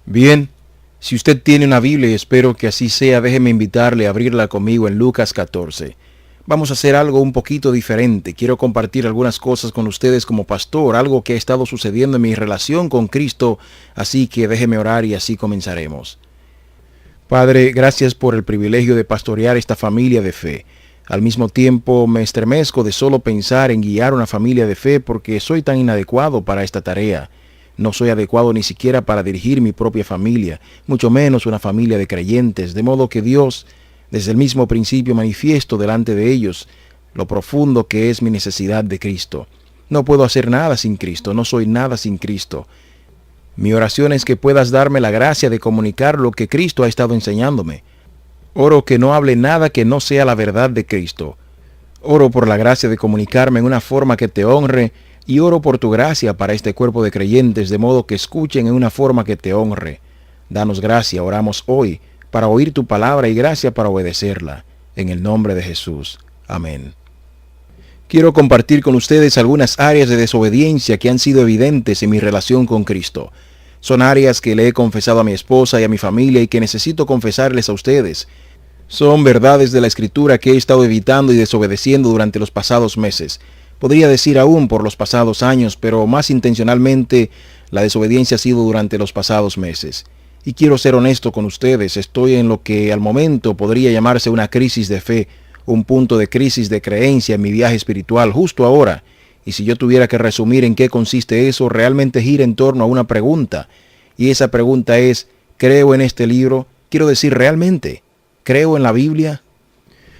Bien, si usted tiene una Biblia y espero que así sea, déjeme invitarle a abrirla conmigo en Lucas 14. Vamos a hacer algo un poquito diferente. Quiero compartir algunas cosas con ustedes como pastor, algo que ha estado sucediendo en mi relación con Cristo, así que déjeme orar y así comenzaremos. Padre, gracias por el privilegio de pastorear esta familia de fe. Al mismo tiempo me estremezco de solo pensar en guiar una familia de fe porque soy tan inadecuado para esta tarea. No soy adecuado ni siquiera para dirigir mi propia familia, mucho menos una familia de creyentes, de modo que Dios, desde el mismo principio, manifiesto delante de ellos lo profundo que es mi necesidad de Cristo. No puedo hacer nada sin Cristo, no soy nada sin Cristo. Mi oración es que puedas darme la gracia de comunicar lo que Cristo ha estado enseñándome. Oro que no hable nada que no sea la verdad de Cristo. Oro por la gracia de comunicarme en una forma que te honre, y oro por tu gracia para este cuerpo de creyentes, de modo que escuchen en una forma que te honre. Danos gracia, oramos hoy, para oír tu palabra y gracia para obedecerla. En el nombre de Jesús. Amén. Quiero compartir con ustedes algunas áreas de desobediencia que han sido evidentes en mi relación con Cristo. Son áreas que le he confesado a mi esposa y a mi familia y que necesito confesarles a ustedes. Son verdades de la Escritura que he estado evitando y desobedeciendo durante los pasados meses. Podría decir aún por los pasados años, pero más intencionalmente la desobediencia ha sido durante los pasados meses. Y quiero ser honesto con ustedes, estoy en lo que al momento podría llamarse una crisis de fe, un punto de crisis de creencia en mi viaje espiritual justo ahora. Y si yo tuviera que resumir en qué consiste eso, realmente gira en torno a una pregunta. Y esa pregunta es, ¿creo en este libro? Quiero decir, ¿realmente? ¿Creo en la Biblia?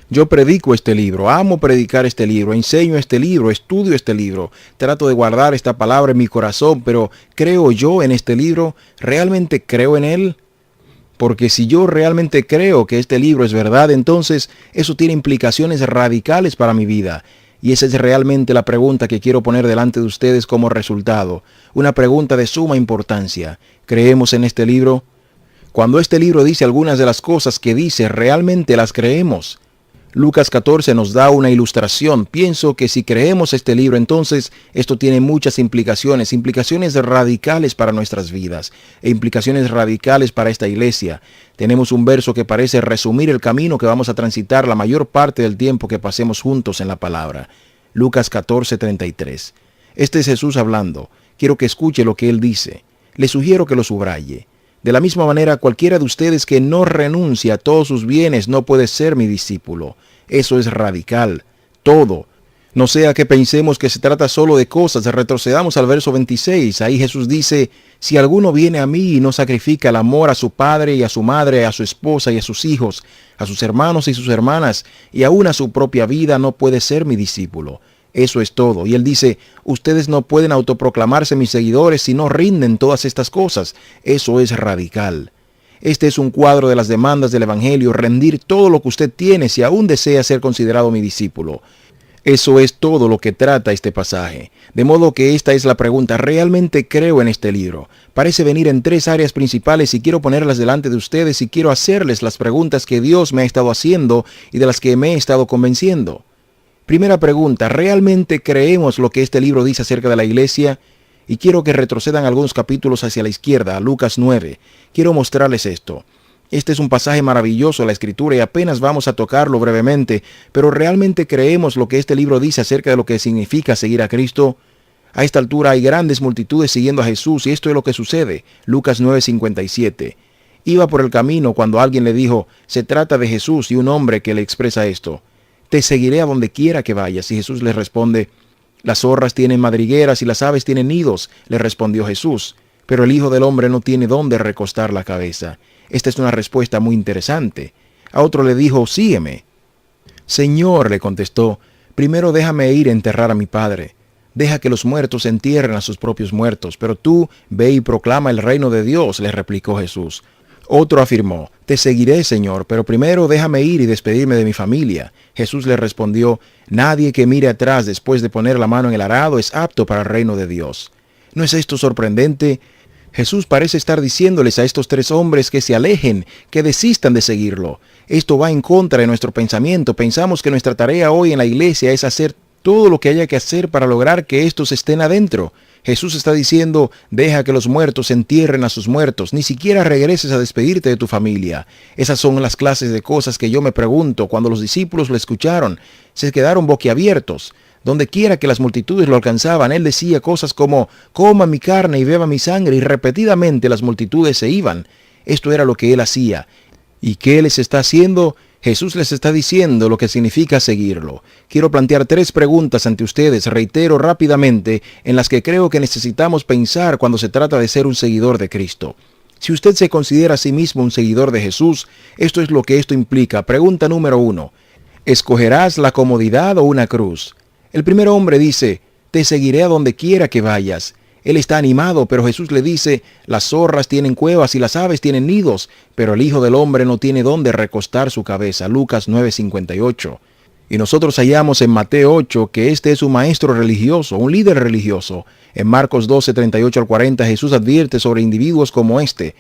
Yo predico este libro, amo predicar este libro, enseño este libro, estudio este libro, trato de guardar esta palabra en mi corazón, pero ¿creo yo en este libro? ¿Realmente creo en él? Porque si yo realmente creo que este libro es verdad, entonces eso tiene implicaciones radicales para mi vida. Y esa es realmente la pregunta que quiero poner delante de ustedes como resultado. Una pregunta de suma importancia. ¿Creemos en este libro? Cuando este libro dice algunas de las cosas que dice, ¿realmente las creemos? Lucas 14 nos da una ilustración. Pienso que si creemos este libro, entonces esto tiene muchas implicaciones radicales para nuestras vidas e implicaciones radicales para esta iglesia. Tenemos un verso que parece resumir el camino que vamos a transitar la mayor parte del tiempo que pasemos juntos en la palabra. Lucas 14:33. Este es Jesús hablando. Quiero que escuche lo que él dice. Le sugiero que lo subraye. De la misma manera, cualquiera de ustedes que no renuncia a todos sus bienes no puede ser mi discípulo. Eso es radical. Todo. No sea que pensemos que se trata solo de cosas. Retrocedamos al verso 26. Ahí Jesús dice, si alguno viene a mí y no sacrifica el amor a su padre y a su madre, a su esposa y a sus hijos, a sus hermanos y sus hermanas, y aún a su propia vida, no puede ser mi discípulo. Eso es todo. Y él dice, ustedes no pueden autoproclamarse mis seguidores si no rinden todas estas cosas. Eso es radical. Este es un cuadro de las demandas del Evangelio, rendir todo lo que usted tiene si aún desea ser considerado mi discípulo. Eso es todo lo que trata este pasaje. De modo que esta es la pregunta, ¿realmente creo en este libro? Parece venir en tres áreas principales y quiero ponerlas delante de ustedes y quiero hacerles las preguntas que Dios me ha estado haciendo y de las que me he estado convenciendo. Primera pregunta, ¿realmente creemos lo que este libro dice acerca de la iglesia? Y quiero que retrocedan algunos capítulos hacia la izquierda, a Lucas 9. Quiero mostrarles esto. Este es un pasaje maravilloso de la Escritura y apenas vamos a tocarlo brevemente, pero ¿realmente creemos lo que este libro dice acerca de lo que significa seguir a Cristo? A esta altura hay grandes multitudes siguiendo a Jesús y esto es lo que sucede. Lucas 9:57. Iba por el camino cuando alguien le dijo, se trata de Jesús, y un hombre que le expresa esto. Te seguiré a donde quiera que vayas. Y Jesús le responde, las zorras tienen madrigueras y las aves tienen nidos, le respondió Jesús, pero el Hijo del Hombre no tiene dónde recostar la cabeza. Esta es una respuesta muy interesante. A otro le dijo, sígueme. Señor, le contestó, primero déjame ir a enterrar a mi padre. Deja que los muertos entierren a sus propios muertos, pero tú ve y proclama el reino de Dios, le replicó Jesús. Otro afirmó, te seguiré, Señor, pero primero déjame ir y despedirme de mi familia. Jesús le respondió, nadie que mire atrás después de poner la mano en el arado es apto para el reino de Dios. ¿No es esto sorprendente? Jesús parece estar diciéndoles a estos tres hombres que se alejen, que desistan de seguirlo. Esto va en contra de nuestro pensamiento. Pensamos que nuestra tarea hoy en la iglesia es hacer todo lo que haya que hacer para lograr que estos estén adentro. Jesús está diciendo, deja que los muertos entierren a sus muertos, ni siquiera regreses a despedirte de tu familia. Esas son las clases de cosas que yo me pregunto cuando los discípulos lo escucharon. Se quedaron boquiabiertos. Donde quiera que las multitudes lo alcanzaban, él decía cosas como, coma mi carne y beba mi sangre, y repetidamente las multitudes se iban. Esto era lo que él hacía. ¿Y qué les está haciendo? Jesús les está diciendo lo que significa seguirlo. Quiero plantear 3 preguntas ante ustedes, reitero rápidamente, en las que creo que necesitamos pensar cuando se trata de ser un seguidor de Cristo. Si usted se considera a sí mismo un seguidor de Jesús, esto es lo que esto implica. Pregunta número 1. ¿Escogerás la comodidad o una cruz? El primer hombre dice, te seguiré a donde quiera que vayas. Él está animado, pero Jesús le dice, las zorras tienen cuevas y las aves tienen nidos, pero el Hijo del Hombre no tiene dónde recostar su cabeza. Lucas 9:58. Y nosotros hallamos en Mateo 8 que este es un maestro religioso, un líder religioso. En Marcos 12:38 al 40 Jesús advierte sobre individuos como este,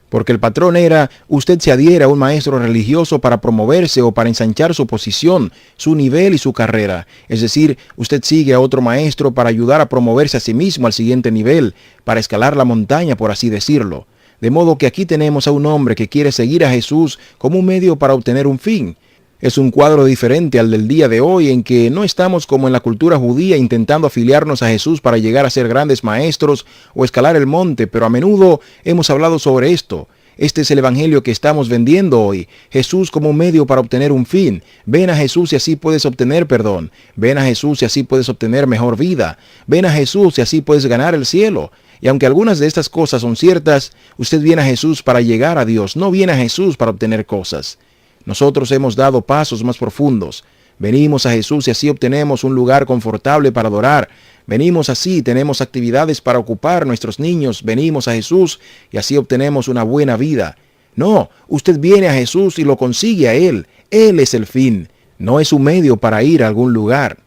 porque el patrón era, usted se adhiera a un maestro religioso para promoverse o para ensanchar su posición, su nivel y su carrera. Es decir, usted sigue a otro maestro para ayudar a promoverse a sí mismo al siguiente nivel, para escalar la montaña, por así decirlo. De modo que aquí tenemos a un hombre que quiere seguir a Jesús como un medio para obtener un fin. Es un cuadro diferente al del día de hoy, en que no estamos como en la cultura judía intentando afiliarnos a Jesús para llegar a ser grandes maestros o escalar el monte, pero a menudo hemos hablado sobre esto. Este es el evangelio que estamos vendiendo hoy. Jesús como un medio para obtener un fin. Ven a Jesús y así puedes obtener perdón. Ven a Jesús y así puedes obtener mejor vida. Ven a Jesús y así puedes ganar el cielo. Y aunque algunas de estas cosas son ciertas, usted viene a Jesús para llegar a Dios, no viene a Jesús para obtener cosas. Nosotros hemos dado pasos más profundos. Venimos a Jesús y así obtenemos un lugar confortable para adorar. Venimos así, tenemos actividades para ocupar nuestros niños. Venimos a Jesús y así obtenemos una buena vida. No, usted viene a Jesús y lo consigue a Él. Él es el fin. No es un medio para ir a algún lugar.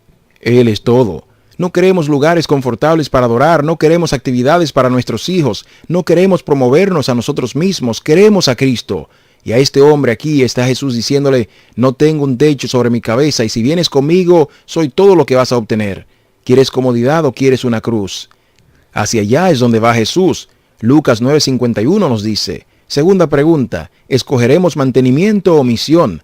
Él es todo. No queremos lugares confortables para adorar. No queremos actividades para nuestros hijos. No queremos promovernos a nosotros mismos. Queremos a Cristo. Y a este hombre aquí está Jesús diciéndole, no tengo un techo sobre mi cabeza y si vienes conmigo, soy todo lo que vas a obtener. ¿Quieres comodidad o quieres una cruz? Hacia allá es donde va Jesús. Lucas 9:51 nos dice. Segunda pregunta, ¿escogeremos mantenimiento o misión?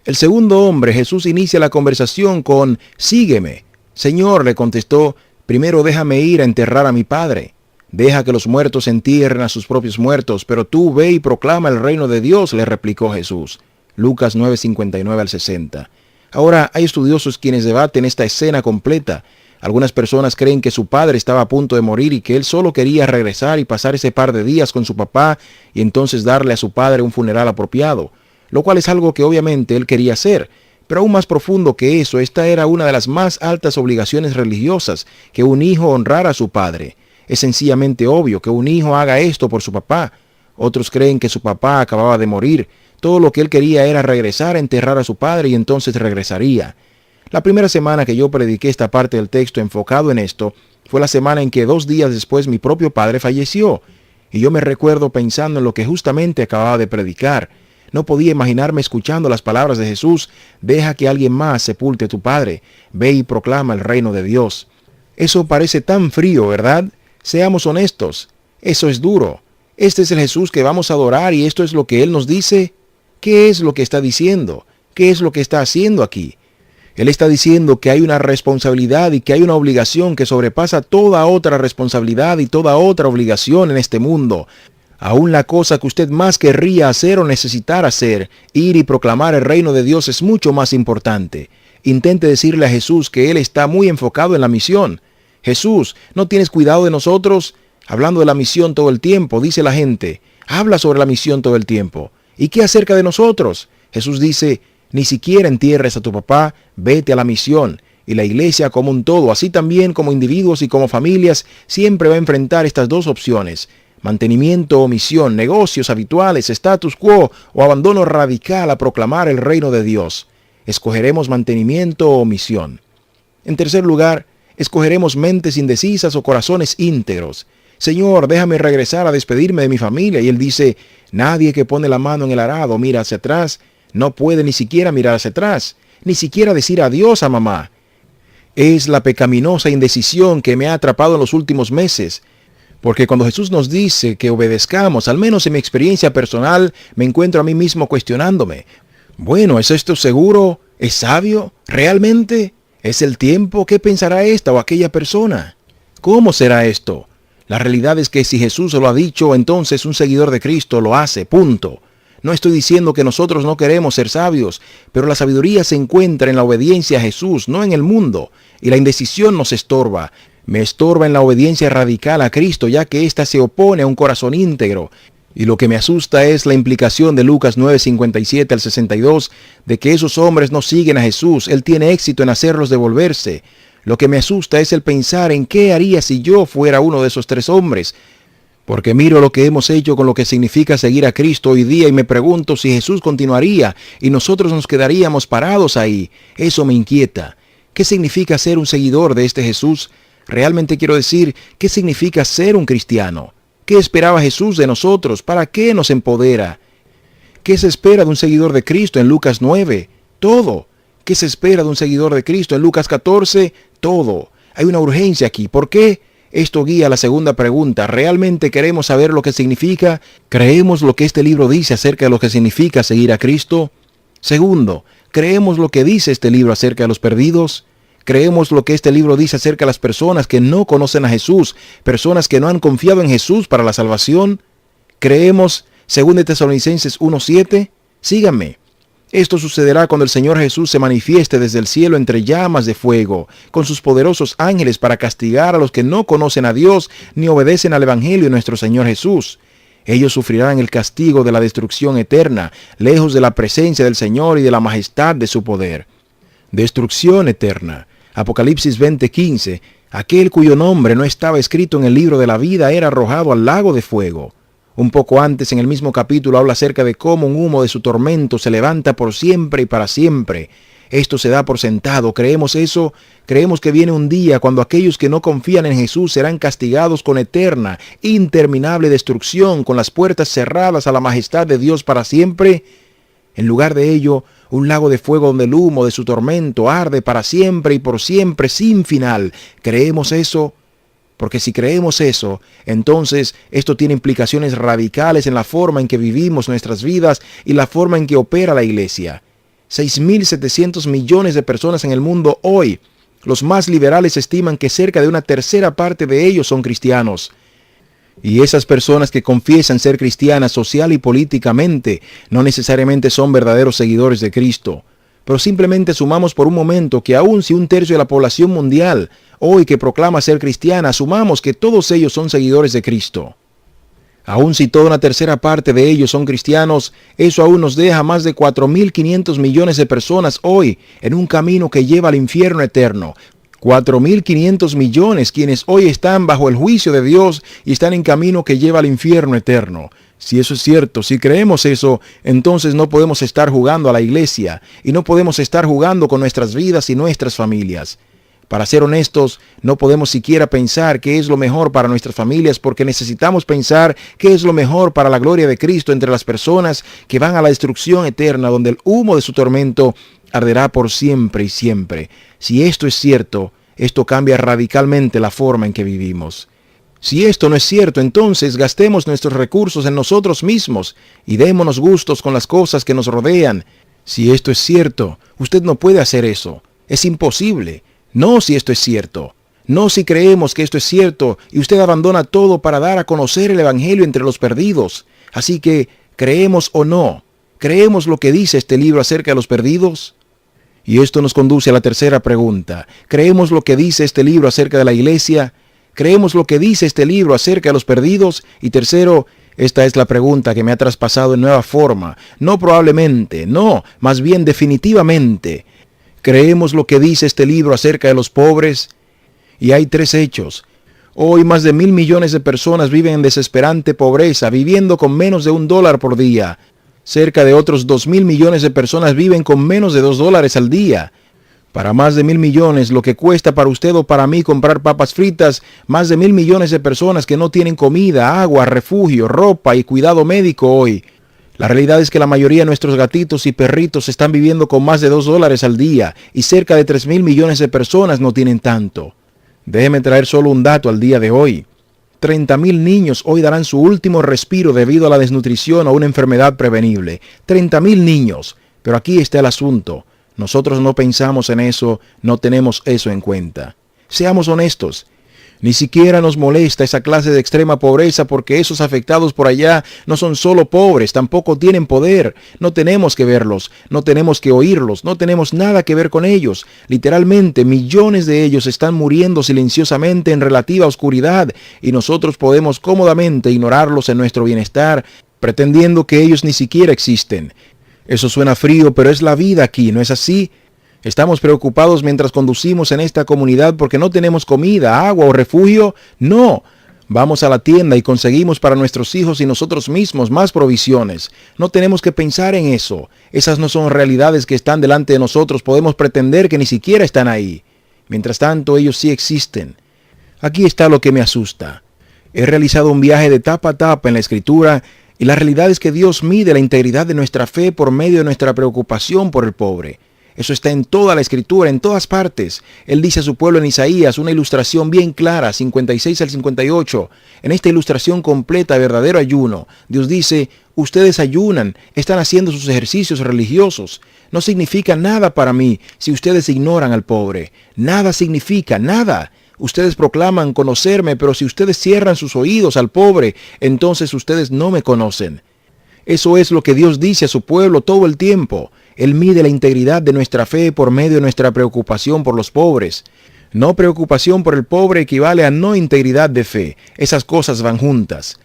El segundo hombre, Jesús inicia la conversación con, sígueme. Señor, le contestó, primero déjame ir a enterrar a mi padre. Deja que los muertos entierren a sus propios muertos, pero tú ve y proclama el reino de Dios, le replicó Jesús. Lucas 9:59 al 60. Ahora, hay estudiosos quienes debaten esta escena completa. Algunas personas creen que su padre estaba a punto de morir y que él solo quería regresar y pasar ese par de días con su papá y entonces darle a su padre un funeral apropiado, lo cual es algo que obviamente él quería hacer. Pero aún más profundo que eso, esta era una de las más altas obligaciones religiosas, que un hijo honrara a su padre. Es sencillamente obvio que un hijo haga esto por su papá. Otros creen que su papá acababa de morir. Todo lo que él quería era regresar a enterrar a su padre y entonces regresaría. La primera semana que yo prediqué esta parte del texto enfocado en esto, fue la semana en que 2 días después mi propio padre falleció. Y yo me recuerdo pensando en lo que justamente acababa de predicar. No podía imaginarme escuchando las palabras de Jesús, deja que alguien más sepulte a tu padre, ve y proclama el reino de Dios. Eso parece tan frío, ¿verdad? Seamos honestos, eso es duro. Este es el Jesús que vamos a adorar y esto es lo que Él nos dice. ¿Qué es lo que está diciendo? ¿Qué es lo que está haciendo aquí? Él está diciendo que hay una responsabilidad y que hay una obligación que sobrepasa toda otra responsabilidad y toda otra obligación en este mundo. Aún la cosa que usted más querría hacer o necesitar hacer, ir y proclamar el reino de Dios, es mucho más importante. Intente decirle a Jesús que Él está muy enfocado en la misión. Jesús, ¿no tienes cuidado de nosotros? Hablando de la misión todo el tiempo, dice la gente. Habla sobre la misión todo el tiempo. ¿Y qué acerca de nosotros? Jesús dice, ni siquiera entierres a tu papá, vete a la misión. Y la iglesia como un todo, así también como individuos y como familias, siempre va a enfrentar estas dos opciones. Mantenimiento o misión, negocios habituales, status quo o abandono radical a proclamar el reino de Dios. Escogeremos mantenimiento o misión. En tercer lugar, escogeremos mentes indecisas o corazones íntegros. Señor, déjame regresar a despedirme de mi familia. Y Él dice, nadie que pone la mano en el arado mira hacia atrás, no puede ni siquiera mirar hacia atrás, ni siquiera decir adiós a mamá. Es la pecaminosa indecisión que me ha atrapado en los últimos meses. Porque cuando Jesús nos dice que obedezcamos, al menos en mi experiencia personal, me encuentro a mí mismo cuestionándome. Bueno, ¿es esto seguro? ¿Es sabio? ¿Realmente? ¿Es el tiempo? ¿Qué pensará esta o aquella persona? ¿Cómo será esto? La realidad es que si Jesús lo ha dicho, entonces un seguidor de Cristo lo hace, punto. No estoy diciendo que nosotros no queremos ser sabios, pero la sabiduría se encuentra en la obediencia a Jesús, no en el mundo, y la indecisión nos estorba. Me estorba en la obediencia radical a Cristo, ya que ésta se opone a un corazón íntegro. Y lo que me asusta es la implicación de Lucas 9:57 al 62, de que esos hombres no siguen a Jesús. Él tiene éxito en hacerlos devolverse. Lo que me asusta es el pensar en qué haría si yo fuera uno de esos 3 hombres. Porque miro lo que hemos hecho con lo que significa seguir a Cristo hoy día y me pregunto si Jesús continuaría y nosotros nos quedaríamos parados ahí. Eso me inquieta. ¿Qué significa ser un seguidor de este Jesús? Realmente quiero decir, ¿qué significa ser un cristiano? ¿Qué esperaba Jesús de nosotros? ¿Para qué nos empodera? ¿Qué se espera de un seguidor de Cristo en Lucas 9? Todo. ¿Qué se espera de un seguidor de Cristo en Lucas 14? Todo. Hay una urgencia aquí. ¿Por qué? Esto guía a la segunda pregunta. ¿Realmente queremos saber lo que significa? ¿Creemos lo que este libro dice acerca de lo que significa seguir a Cristo? Segundo, ¿creemos lo que dice este libro acerca de los perdidos? ¿Creemos lo que este libro dice acerca de las personas que no conocen a Jesús, personas que no han confiado en Jesús para la salvación? ¿Creemos 2 Tesalonicenses 1:7? Síganme. Esto sucederá cuando el Señor Jesús se manifieste desde el cielo entre llamas de fuego, con sus poderosos ángeles para castigar a los que no conocen a Dios ni obedecen al Evangelio de nuestro Señor Jesús. Ellos sufrirán el castigo de la destrucción eterna, lejos de la presencia del Señor y de la majestad de su poder. Destrucción eterna. Apocalipsis 20:15. Aquel cuyo nombre no estaba escrito en el libro de la vida era arrojado al lago de fuego. Un poco antes, en el mismo capítulo, habla acerca de cómo un humo de su tormento se levanta por siempre y para siempre. Esto se da por sentado. ¿Creemos eso? Creemos que viene un día cuando aquellos que no confían en Jesús serán castigados con eterna, interminable destrucción, con las puertas cerradas a la majestad de Dios para siempre. En lugar de ello, un lago de fuego donde el humo de su tormento arde para siempre y por siempre sin final. ¿Creemos eso? Porque si creemos eso, entonces esto tiene implicaciones radicales en la forma en que vivimos nuestras vidas y la forma en que opera la iglesia. 6.700 millones de personas en el mundo hoy. Los más liberales estiman que cerca de una tercera parte de ellos son cristianos. Y esas personas que confiesan ser cristianas social y políticamente no necesariamente son verdaderos seguidores de Cristo. Pero simplemente asumamos por un momento que aun si un tercio de la población mundial hoy que proclama ser cristiana, asumamos que todos ellos son seguidores de Cristo. Aun si toda una tercera parte de ellos son cristianos, eso aún nos deja más de 4.500 millones de personas hoy en un camino que lleva al infierno eterno. 4.500 millones quienes hoy están bajo el juicio de Dios y están en camino que lleva al infierno eterno. Si eso es cierto, si creemos eso, entonces no podemos estar jugando a la iglesia y no podemos estar jugando con nuestras vidas y nuestras familias. Para ser honestos, no podemos siquiera pensar qué es lo mejor para nuestras familias porque necesitamos pensar qué es lo mejor para la gloria de Cristo entre las personas que van a la destrucción eterna donde el humo de su tormento arderá por siempre y siempre. Si esto es cierto, esto cambia radicalmente la forma en que vivimos. Si esto no es cierto, entonces gastemos nuestros recursos en nosotros mismos y démonos gustos con las cosas que nos rodean. Si esto es cierto, usted no puede hacer eso. Es imposible. No si esto es cierto. No si creemos que esto es cierto y usted abandona todo para dar a conocer el Evangelio entre los perdidos. Así que, ¿creemos o no? ¿Creemos lo que dice este libro acerca de los perdidos? Y esto nos conduce a la tercera pregunta. ¿Creemos lo que dice este libro acerca de la iglesia? ¿Creemos lo que dice este libro acerca de los perdidos? Y tercero, esta es la pregunta que me ha traspasado en nueva forma. No probablemente, no, más bien definitivamente. ¿Creemos lo que dice este libro acerca de los pobres? Y hay 3 hechos. Hoy más de 1.000 millones de personas viven en desesperante pobreza, viviendo con menos de $1 por día. Cerca de otros 2.000 millones de personas viven con menos de $2 al día. Para más de 1.000 millones, lo que cuesta para usted o para mí comprar papas fritas, más de 1.000 millones de personas que no tienen comida, agua, refugio, ropa y cuidado médico hoy. La realidad es que la mayoría de nuestros gatitos y perritos están viviendo con más de $2 al día y cerca de 3.000 millones de personas no tienen tanto. Déjeme traer solo un dato al día de hoy. 30.000 niños hoy darán su último respiro debido a la desnutrición o una enfermedad prevenible. 30.000 niños. Pero aquí está el asunto. Nosotros no pensamos en eso, no tenemos eso en cuenta. Seamos honestos. Ni siquiera nos molesta esa clase de extrema pobreza porque esos afectados por allá no son solo pobres, tampoco tienen poder. No tenemos que verlos, no tenemos que oírlos, no tenemos nada que ver con ellos. Literalmente, millones de ellos están muriendo silenciosamente en relativa oscuridad y nosotros podemos cómodamente ignorarlos en nuestro bienestar, pretendiendo que ellos ni siquiera existen. Eso suena frío, pero es la vida aquí, ¿no es así? ¿Estamos preocupados mientras conducimos en esta comunidad porque no tenemos comida, agua o refugio? No. Vamos a la tienda y conseguimos para nuestros hijos y nosotros mismos más provisiones. No tenemos que pensar en eso. Esas no son realidades que están delante de nosotros. Podemos pretender que ni siquiera están ahí. Mientras tanto, ellos sí existen. Aquí está lo que me asusta. He realizado un viaje de tapa a tapa en la Escritura y la realidad es que Dios mide la integridad de nuestra fe por medio de nuestra preocupación por el pobre. Eso está en toda la Escritura, en todas partes. Él dice a su pueblo en Isaías, una ilustración bien clara, 56 al 58. En esta ilustración completa de verdadero ayuno, Dios dice, ustedes ayunan, están haciendo sus ejercicios religiosos. No significa nada para mí si ustedes ignoran al pobre. Nada significa, nada. Ustedes proclaman conocerme, pero si ustedes cierran sus oídos al pobre, entonces ustedes no me conocen. Eso es lo que Dios dice a su pueblo todo el tiempo. Él mide la integridad de nuestra fe por medio de nuestra preocupación por los pobres. No preocupación por el pobre equivale a no integridad de fe. Esas cosas van juntas.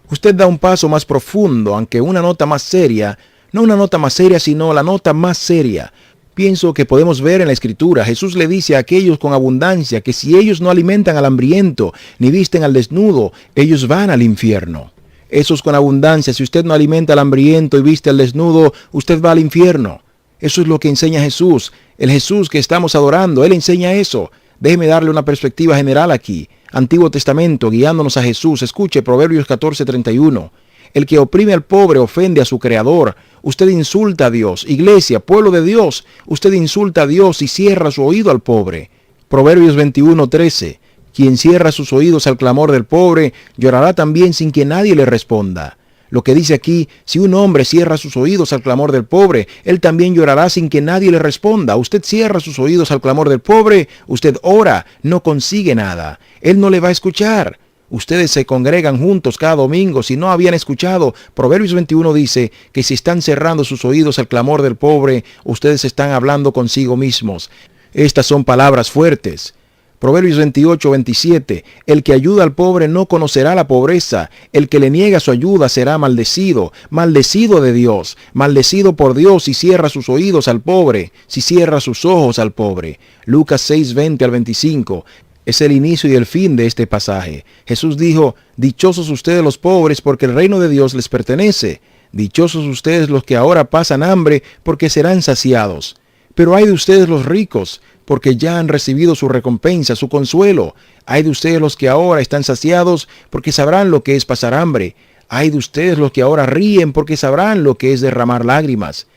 Usted da un paso más profundo, aunque una nota más seria, no una nota más seria, sino la nota más seria. Pienso que podemos ver en la Escritura, Jesús le dice a aquellos con abundancia que si ellos no alimentan al hambriento, ni visten al desnudo, ellos van al infierno. Esos con abundancia, si usted no alimenta al hambriento y viste al desnudo, usted va al infierno. Eso es lo que enseña Jesús. El Jesús que estamos adorando, Él enseña eso. Déjeme darle una perspectiva general aquí. Antiguo Testamento, guiándonos a Jesús. Escuche Proverbios 14:31. El que oprime al pobre ofende a su Creador. Usted insulta a Dios. Iglesia, pueblo de Dios, usted insulta a Dios y cierra su oído al pobre. Proverbios 21:13. Quien cierra sus oídos al clamor del pobre, llorará también sin que nadie le responda. Lo que dice aquí, si un hombre cierra sus oídos al clamor del pobre, él también llorará sin que nadie le responda. Usted cierra sus oídos al clamor del pobre, usted ora, no consigue nada. Él no le va a escuchar. Ustedes se congregan juntos cada domingo si no habían escuchado. Proverbios 21 dice que si están cerrando sus oídos al clamor del pobre, ustedes están hablando consigo mismos. Estas son palabras fuertes. Proverbios 28:27. El que ayuda al pobre no conocerá la pobreza. El que le niega su ayuda será maldecido. Maldecido de Dios. Maldecido por Dios si cierra sus oídos al pobre. Si cierra sus ojos al pobre. Lucas 6:20 al 25. Es el inicio y el fin de este pasaje. Jesús dijo, dichosos ustedes los pobres porque el reino de Dios les pertenece. Dichosos ustedes los que ahora pasan hambre porque serán saciados. Pero hay de ustedes los ricos, porque ya han recibido su recompensa, su consuelo. Hay de ustedes los que ahora están saciados, porque sabrán lo que es pasar hambre. Hay de ustedes los que ahora ríen, porque sabrán lo que es derramar lágrimas.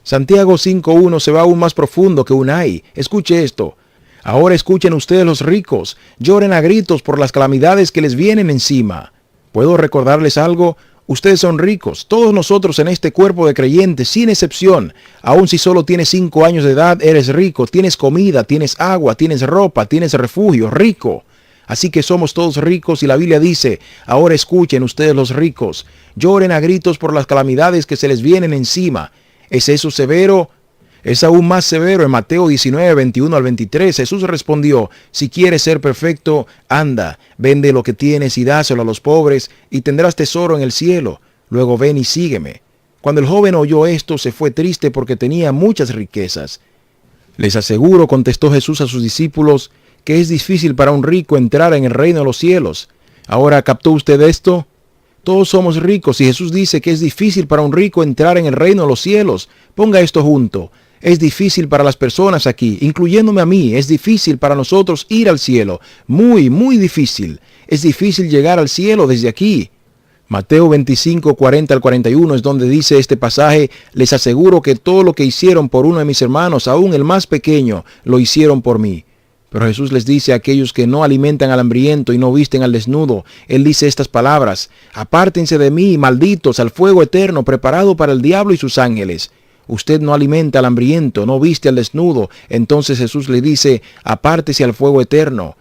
Santiago 5:1 se va aún más profundo que un ay. Escuche esto. Ahora escuchen ustedes los ricos, lloren a gritos por las calamidades que les vienen encima. ¿Puedo recordarles algo? Ustedes son ricos, todos nosotros en este cuerpo de creyentes, sin excepción. Aun si solo tienes 5 años de edad, eres rico, tienes comida, tienes agua, tienes ropa, tienes refugio, rico. Así que somos todos ricos y la Biblia dice, ahora escuchen ustedes los ricos, lloren a gritos por las calamidades que se les vienen encima. ¿Es eso severo? Es aún más severo en Mateo 19:21 al 23. Jesús respondió, si quieres ser perfecto, anda, vende lo que tienes y dáselo a los pobres y tendrás tesoro en el cielo. Luego ven y sígueme. Cuando el joven oyó esto, se fue triste porque tenía muchas riquezas. Les aseguro, contestó Jesús a sus discípulos, que es difícil para un rico entrar en el reino de los cielos. ¿Ahora captó usted esto? Todos somos ricos y Jesús dice que es difícil para un rico entrar en el reino de los cielos. Ponga esto junto. Es difícil para las personas aquí, incluyéndome a mí. Es difícil para nosotros ir al cielo. Muy, muy difícil. Es difícil llegar al cielo desde aquí. Mateo 25, 40 al 41 es donde dice este pasaje: les aseguro que todo lo que hicieron por uno de mis hermanos, aún el más pequeño, lo hicieron por mí. Pero Jesús les dice a aquellos que no alimentan al hambriento y no visten al desnudo, Él dice estas palabras: apártense de mí, malditos, al fuego eterno preparado para el diablo y sus ángeles. Usted no alimenta al hambriento, no viste al desnudo. Entonces Jesús le dice: apártese al fuego eterno.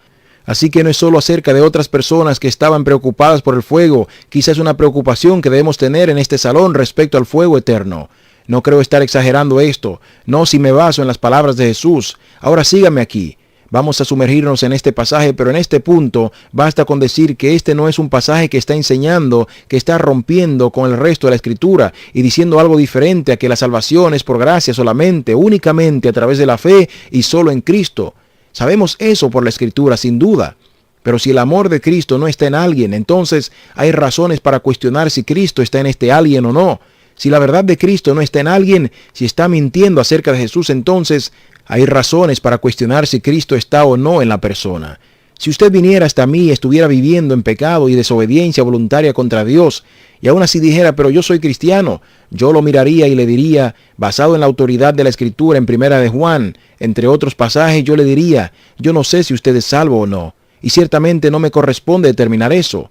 Así que no es solo acerca de otras personas que estaban preocupadas por el fuego, quizás una preocupación que debemos tener en este salón respecto al fuego eterno. No creo estar exagerando esto, no si me baso en las palabras de Jesús. Ahora sígame aquí. Vamos a sumergirnos en este pasaje, pero en este punto basta con decir que este no es un pasaje que está enseñando, que está rompiendo con el resto de la Escritura y diciendo algo diferente a que la salvación es por gracia solamente, únicamente a través de la fe y solo en Cristo. Sabemos eso por la Escritura, sin duda. Pero si el amor de Cristo no está en alguien, entonces hay razones para cuestionar si Cristo está en este alguien o no. Si la verdad de Cristo no está en alguien, si está mintiendo acerca de Jesús, entonces hay razones para cuestionar si Cristo está o no en la persona. Si usted viniera hasta mí y estuviera viviendo en pecado y desobediencia voluntaria contra Dios, y aún así dijera: pero yo soy cristiano, yo lo miraría y le diría, basado en la autoridad de la Escritura en Primera de Juan, entre otros pasajes, yo le diría: yo no sé si usted es salvo o no, y ciertamente no me corresponde determinar eso.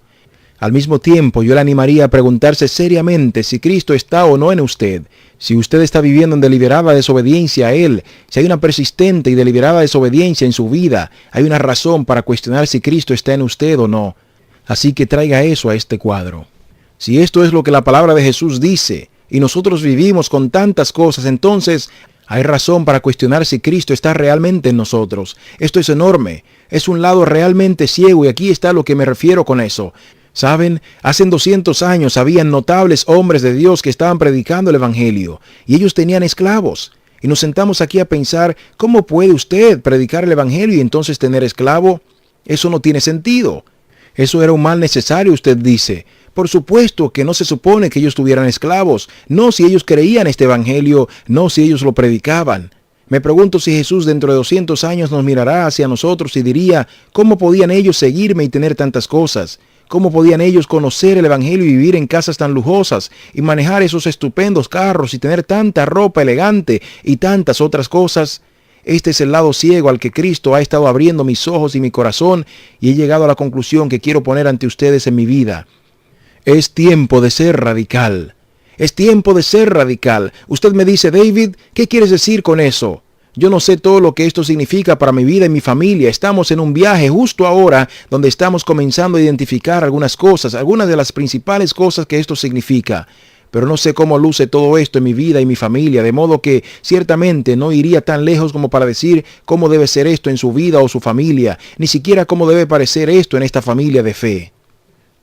Al mismo tiempo, yo le animaría a preguntarse seriamente si Cristo está o no en usted. Si usted está viviendo en deliberada desobediencia a Él, si hay una persistente y deliberada desobediencia en su vida, hay una razón para cuestionar si Cristo está en usted o no. Así que traiga eso a este cuadro. Si esto es lo que la palabra de Jesús dice, y nosotros vivimos con tantas cosas, entonces hay razón para cuestionar si Cristo está realmente en nosotros. Esto es enorme, es un lado realmente ciego, y aquí está lo que me refiero con eso. Saben, hace 200 años habían notables hombres de Dios que estaban predicando el Evangelio, y ellos tenían esclavos. Y nos sentamos aquí a pensar: ¿cómo puede usted predicar el Evangelio y entonces tener esclavo? Eso no tiene sentido. Eso era un mal necesario, usted dice. Por supuesto que no se supone que ellos tuvieran esclavos, no si ellos creían este Evangelio, no si ellos lo predicaban. Me pregunto si Jesús dentro de 200 años nos mirará hacia nosotros y diría: ¿cómo podían ellos seguirme y tener tantas cosas? ¿Cómo podían ellos conocer el Evangelio y vivir en casas tan lujosas y manejar esos estupendos carros y tener tanta ropa elegante y tantas otras cosas? Este es el lado ciego al que Cristo ha estado abriendo mis ojos y mi corazón, y he llegado a la conclusión que quiero poner ante ustedes en mi vida. Es tiempo de ser radical. Es tiempo de ser radical. Usted me dice: David, ¿qué quieres decir con eso? Yo no sé todo lo que esto significa para mi vida y mi familia. Estamos en un viaje justo ahora donde estamos comenzando a identificar algunas cosas, algunas de las principales cosas que esto significa. Pero no sé cómo luce todo esto en mi vida y mi familia, de modo que ciertamente no iría tan lejos como para decir cómo debe ser esto en su vida o su familia, ni siquiera cómo debe parecer esto en esta familia de fe.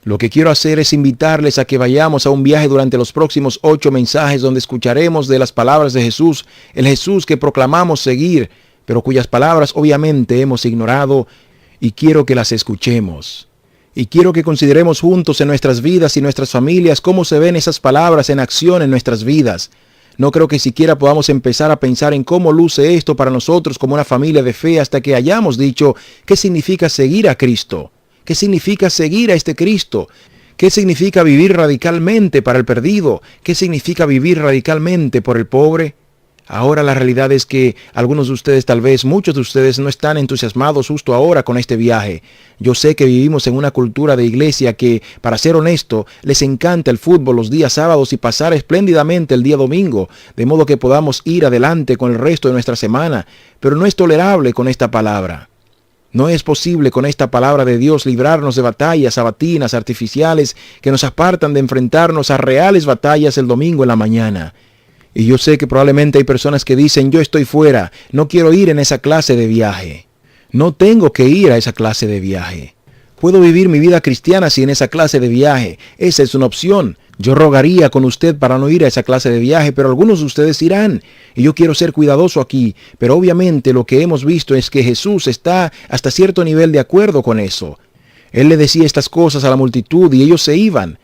Lo que quiero hacer es invitarles a que vayamos a un viaje durante los próximos 8 mensajes donde escucharemos de las palabras de Jesús, el Jesús que proclamamos seguir, pero cuyas palabras obviamente hemos ignorado, y quiero que las escuchemos. Y quiero que consideremos juntos en nuestras vidas y nuestras familias cómo se ven esas palabras en acción en nuestras vidas. No creo que siquiera podamos empezar a pensar en cómo luce esto para nosotros como una familia de fe hasta que hayamos dicho qué significa seguir a Cristo. ¿Qué significa seguir a este Cristo? ¿Qué significa vivir radicalmente para el perdido? ¿Qué significa vivir radicalmente por el pobre? Ahora la realidad es que algunos de ustedes, tal vez muchos de ustedes, no están entusiasmados justo ahora con este viaje. Yo sé que vivimos en una cultura de iglesia que, para ser honesto, les encanta el fútbol los días sábados y pasar espléndidamente el día domingo, de modo que podamos ir adelante con el resto de nuestra semana, pero no es tolerable con esta palabra. No es posible con esta palabra de Dios librarnos de batallas sabatinas artificiales que nos apartan de enfrentarnos a reales batallas el domingo en la mañana. Y yo sé que probablemente hay personas que dicen: yo estoy fuera, no quiero ir en esa clase de viaje. No tengo que ir a esa clase de viaje. Puedo vivir mi vida cristiana sin esa clase de viaje. Esa es una opción. Yo rogaría con usted para no ir a esa clase de viaje, pero algunos de ustedes irán. Y yo quiero ser cuidadoso aquí. Pero obviamente lo que hemos visto es que Jesús está hasta cierto nivel de acuerdo con eso. Él le decía estas cosas a la multitud y ellos se iban.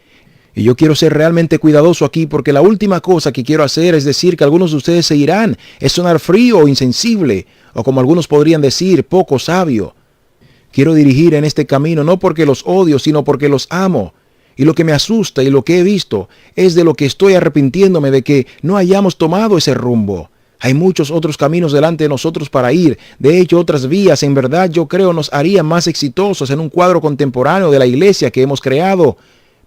Y yo quiero ser realmente cuidadoso aquí porque la última cosa que quiero hacer es decir que algunos de ustedes se irán. Es sonar frío o insensible, o como algunos podrían decir, poco sabio. Quiero dirigir en este camino no porque los odio, sino porque los amo. Y lo que me asusta y lo que he visto es de lo que estoy arrepintiéndome de que no hayamos tomado ese rumbo. Hay muchos otros caminos delante de nosotros para ir. De hecho, otras vías, en verdad, yo creo, nos harían más exitosos en un cuadro contemporáneo de la iglesia que hemos creado.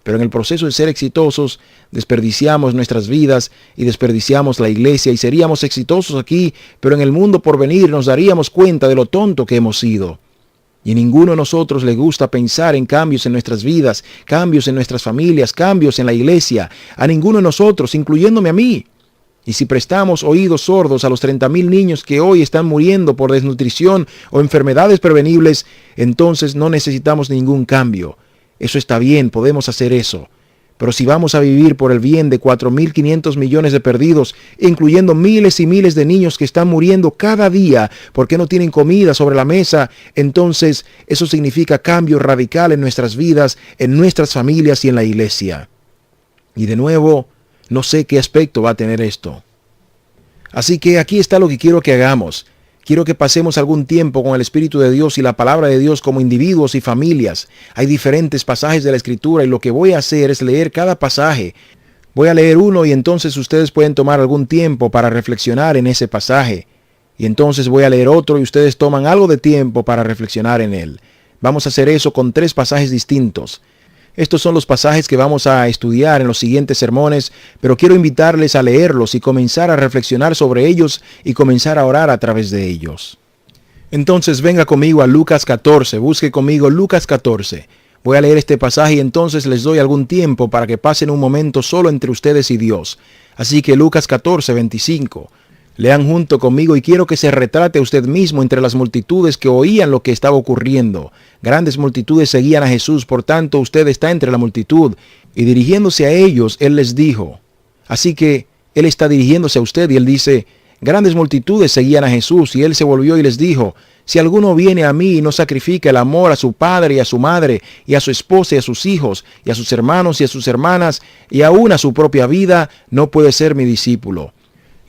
Pero en el proceso de ser exitosos, desperdiciamos nuestras vidas y desperdiciamos la iglesia y seríamos exitosos aquí, pero en el mundo por venir nos daríamos cuenta de lo tonto que hemos sido. Y a ninguno de nosotros le gusta pensar en cambios en nuestras vidas, cambios en nuestras familias, cambios en la iglesia. A ninguno de nosotros, incluyéndome a mí. Y si prestamos oídos sordos a los 30,000 niños que hoy están muriendo por desnutrición o enfermedades prevenibles, entonces no necesitamos ningún cambio. Eso está bien, podemos hacer eso. Pero si vamos a vivir por el bien de 4,500 millones de perdidos, incluyendo miles y miles de niños que están muriendo cada día porque no tienen comida sobre la mesa, entonces eso significa cambio radical en nuestras vidas, en nuestras familias y en la iglesia. Y de nuevo, no sé qué aspecto va a tener esto. Así que aquí está lo que quiero que hagamos. Quiero que pasemos algún tiempo con el Espíritu de Dios y la palabra de Dios como individuos y familias. Hay diferentes pasajes de la Escritura y lo que voy a hacer es leer cada pasaje. Voy a leer uno y entonces ustedes pueden tomar algún tiempo para reflexionar en ese pasaje. Y entonces voy a leer otro y ustedes toman algo de tiempo para reflexionar en él. Vamos a hacer eso con 3 pasajes distintos. Estos son los pasajes que vamos a estudiar en los siguientes sermones, pero quiero invitarles a leerlos y comenzar a reflexionar sobre ellos y comenzar a orar a través de ellos. Entonces venga conmigo a Lucas 14, busque conmigo Lucas 14. Voy a leer este pasaje y entonces les doy algún tiempo para que pasen un momento solo entre ustedes y Dios. Así que Lucas 14, 25. Lean junto conmigo y quiero que se retrate usted mismo entre las multitudes que oían lo que estaba ocurriendo. Grandes multitudes seguían a Jesús, por tanto usted está entre la multitud. Y dirigiéndose a ellos, él les dijo. Así que él está dirigiéndose a usted y él dice, grandes multitudes seguían a Jesús y él se volvió y les dijo, si alguno viene a mí y no sacrifica el amor a su padre y a su madre y a su esposa y a sus hijos y a sus hermanos y a sus hermanas y aún a su propia vida, no puede ser mi discípulo.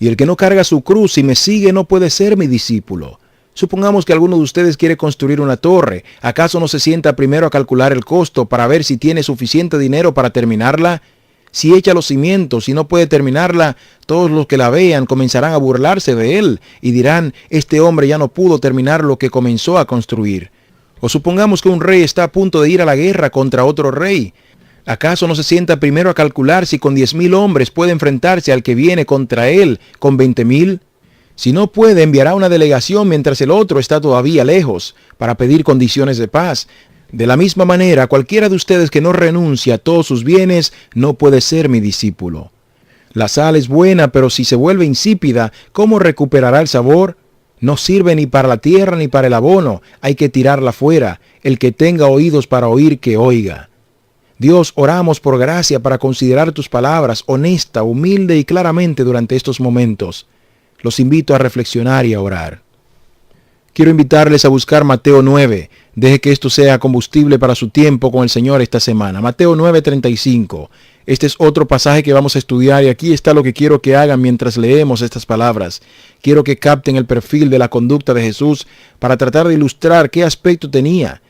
Y el que no carga su cruz y me sigue no puede ser mi discípulo. Supongamos que alguno de ustedes quiere construir una torre. ¿Acaso no se sienta primero a calcular el costo para ver si tiene suficiente dinero para terminarla? Si echa los cimientos y no puede terminarla, todos los que la vean comenzarán a burlarse de él y dirán, este hombre ya no pudo terminar lo que comenzó a construir. O supongamos que un rey está a punto de ir a la guerra contra otro rey. ¿Acaso no se sienta primero a calcular si con 10,000 hombres puede enfrentarse al que viene contra él con 20,000? Si no puede, enviará una delegación mientras el otro está todavía lejos para pedir condiciones de paz. De la misma manera, cualquiera de ustedes que no renuncie a todos sus bienes no puede ser mi discípulo. La sal es buena, pero si se vuelve insípida, ¿cómo recuperará el sabor? No sirve ni para la tierra ni para el abono, hay que tirarla fuera. El que tenga oídos para oír, que oiga. Dios, oramos por gracia para considerar tus palabras honesta, humilde y claramente durante estos momentos. Los invito a reflexionar y a orar. Quiero invitarles a buscar Mateo 9. Deje que esto sea combustible para su tiempo con el Señor esta semana. Mateo 9:35. Este es otro pasaje que vamos a estudiar y aquí está lo que quiero que hagan mientras leemos estas palabras. Quiero que capten el perfil de la conducta de Jesús para tratar de ilustrar qué aspecto tenía.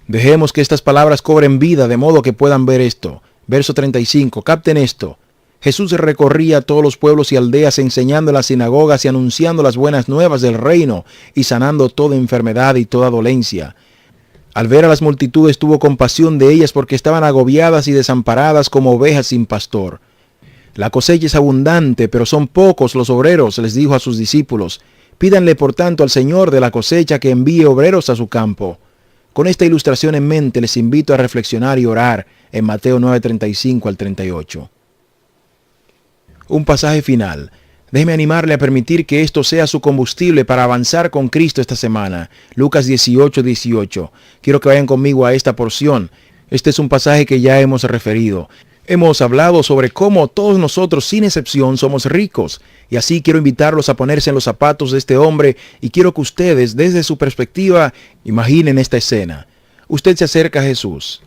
Dejemos que estas palabras cobren vida de modo que puedan ver esto. Verso 35. Capten esto. Jesús recorría todos los pueblos y aldeas enseñando en las sinagogas y anunciando las buenas nuevas del reino y sanando toda enfermedad y toda dolencia. Al ver a las multitudes tuvo compasión de ellas porque estaban agobiadas y desamparadas como ovejas sin pastor. La cosecha es abundante, pero son pocos los obreros, les dijo a sus discípulos. Pídanle por tanto al Señor de la cosecha que envíe obreros a su campo. Con esta ilustración en mente les invito a reflexionar y orar en Mateo 9:35 al 38. Un pasaje final. Déjeme animarle a permitir que esto sea su combustible para avanzar con Cristo esta semana. Lucas 18:18. Quiero que vayan conmigo a esta porción. Este es un pasaje que ya hemos referido. Hemos hablado sobre cómo todos nosotros, sin excepción, somos ricos. Y así quiero invitarlos a ponerse en los zapatos de este hombre y quiero que ustedes, desde su perspectiva, imaginen esta escena. Usted se acerca a Jesús.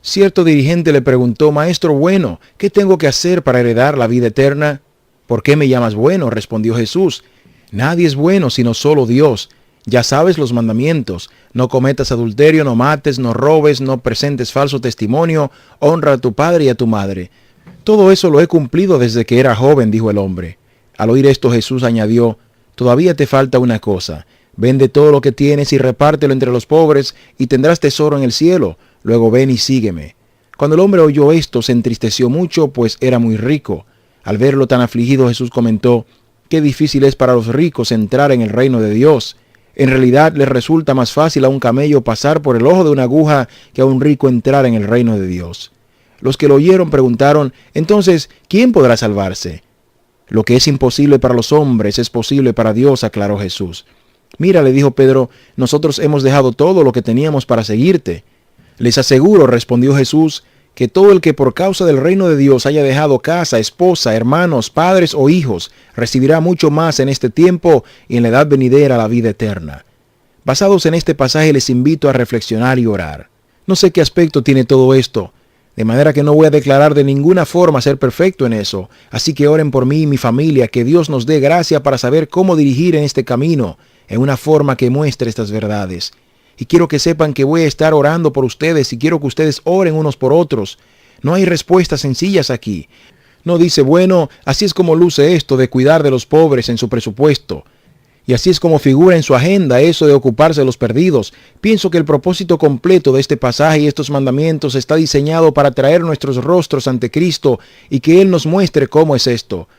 Cierto dirigente le preguntó, Maestro bueno, ¿qué tengo que hacer para heredar la vida eterna? ¿Por qué me llamas bueno?, respondió Jesús. Nadie es bueno sino solo Dios. Ya sabes los mandamientos: no cometas adulterio, no mates, no robes, no presentes falso testimonio, honra a tu padre y a tu madre. Todo eso lo he cumplido desde que era joven, dijo el hombre. Al oír esto, Jesús añadió: todavía te falta una cosa. Vende todo lo que tienes y repártelo entre los pobres, y tendrás tesoro en el cielo. Luego ven y sígueme. Cuando el hombre oyó esto, se entristeció mucho, pues era muy rico. Al verlo tan afligido, Jesús comentó: qué difícil es para los ricos entrar en el reino de Dios. En realidad les resulta más fácil a un camello pasar por el ojo de una aguja que a un rico entrar en el reino de Dios. Los que lo oyeron preguntaron: entonces, ¿quién podrá salvarse? Lo que es imposible para los hombres es posible para Dios, aclaró Jesús. Mira, le dijo Pedro, nosotros hemos dejado todo lo que teníamos para seguirte. Les aseguro, respondió Jesús, que todo el que por causa del reino de Dios haya dejado casa, esposa, hermanos, padres o hijos, recibirá mucho más en este tiempo y en la edad venidera la vida eterna. Basados en este pasaje, les invito a reflexionar y orar. No sé qué aspecto tiene todo esto, de manera que no voy a declarar de ninguna forma ser perfecto en eso. Así que oren por mí y mi familia, que Dios nos dé gracia para saber cómo dirigir en este camino, en una forma que muestre estas verdades. Y quiero que sepan que voy a estar orando por ustedes y quiero que ustedes oren unos por otros. No hay respuestas sencillas aquí. No dice, bueno, así es como luce esto de cuidar de los pobres en su presupuesto. Y así es como figura en su agenda eso de ocuparse de los perdidos. Pienso que el propósito completo de este pasaje y estos mandamientos está diseñado para traer nuestros rostros ante Cristo y que Él nos muestre cómo es esto.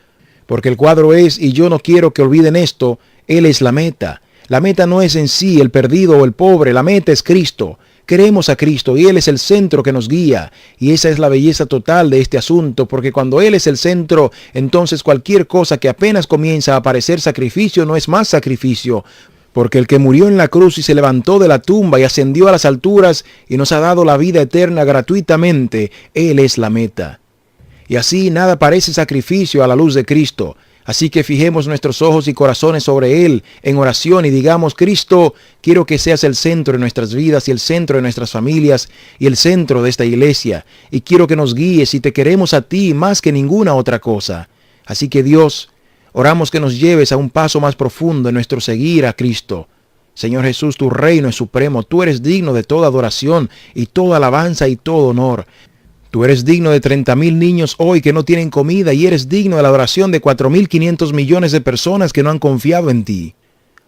Porque el cuadro es, y yo no quiero que olviden esto, Él es la meta. La meta no es en sí el perdido o el pobre, la meta es Cristo. Queremos a Cristo y Él es el centro que nos guía. Y esa es la belleza total de este asunto, porque cuando Él es el centro, entonces cualquier cosa que apenas comienza a parecer sacrificio no es más sacrificio. Porque el que murió en la cruz y se levantó de la tumba y ascendió a las alturas y nos ha dado la vida eterna gratuitamente, Él es la meta. Y así nada parece sacrificio a la luz de Cristo. Así que fijemos nuestros ojos y corazones sobre Él en oración y digamos, Cristo, quiero que seas el centro de nuestras vidas y el centro de nuestras familias y el centro de esta iglesia. Y quiero que nos guíes y te queremos a ti más que ninguna otra cosa. Así que Dios, oramos que nos lleves a un paso más profundo en nuestro seguir a Cristo. Señor Jesús, tu reino es supremo. Tú eres digno de toda adoración y toda alabanza y todo honor. Tú eres digno de 30,000 niños hoy que no tienen comida y eres digno de la adoración de 4,500 millones de personas que no han confiado en ti.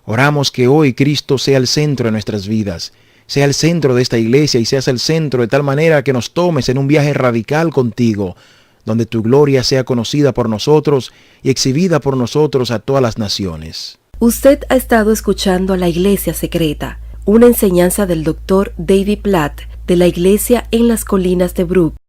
Oramos que hoy Cristo sea el centro de nuestras vidas, sea el centro de esta iglesia y seas el centro de tal manera que nos tomes en un viaje radical contigo, donde tu gloria sea conocida por nosotros y exhibida por nosotros a todas las naciones. Usted ha estado escuchando La Iglesia Secreta, una enseñanza del Dr. David Platt de la Iglesia en las Colinas de Brook.